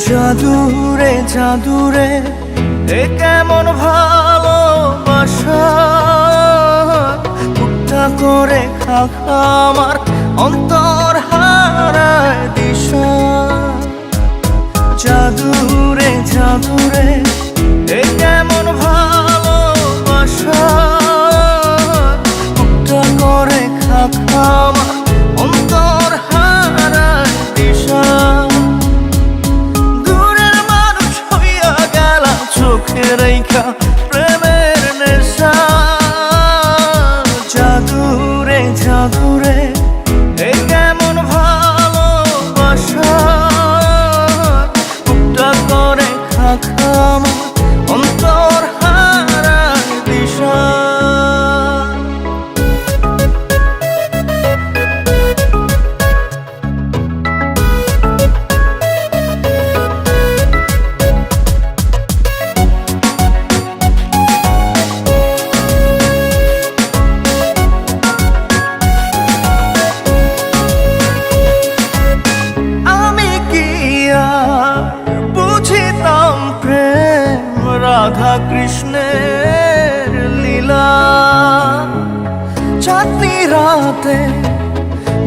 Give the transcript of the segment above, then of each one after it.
জাদুরে জাদুরে এ কেমন ভালোবাসা, টুকটা করে খাখা আমার অন্তর হারায় দিশা। জাদুরে জাদুরে এ কেমন ভালোবাসা, টুকটা করে খাখা আমার অন্তর হারায় দিশা। চোখে রেখা প্রেমের নেশা, জাদুরে জাদুরে এ কেমন ভালোবাসা, টুকটা করে খাখা আমার অন্তর হারায় দিশা। রাধা কৃষ্ণের লীলা, চাঁদনি রাতে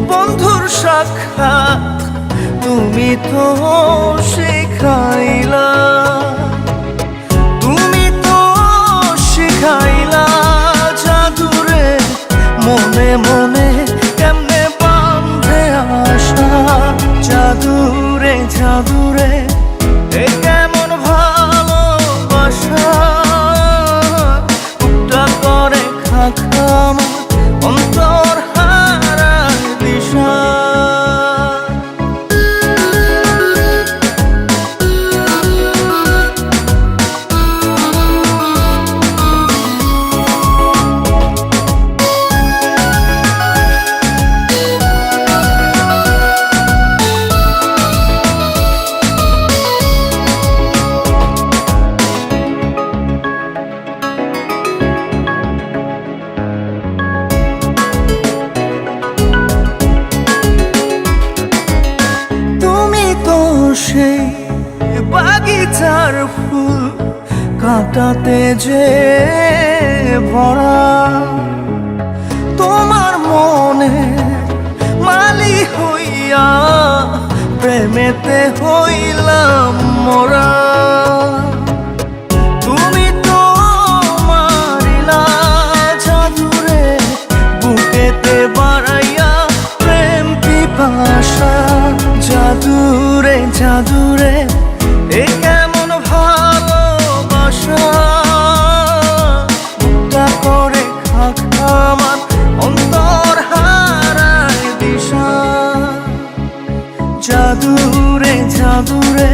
বন্ধুর সাক্ষাৎ তুমি তো শিখাইলা, তুমি তো শিখাইলা। জাদুরে মনে মনে কেমনে বাঁধে আশা, জাদুরে জাদুরে এ কেমন ভালোবাসা, টুকটা করে খাখা আমার অন্তর হারায় দিশা। সেই বাগিচার ফুল কাঁটাতে যে ভরা, তোমার মনে মালি হইয়া প্রেমেতে হইলাম মোরা। তুমি তো মারিলা জাদুরে বুকেতে বাড়াইয়া প্রেম পিপাসা, জাদুরে জাদুরে এ কেমন ভালোবাসা, টুকটা করে খাখা আমার অন্তর হারায় দিশা। জাদুরে জাদুরে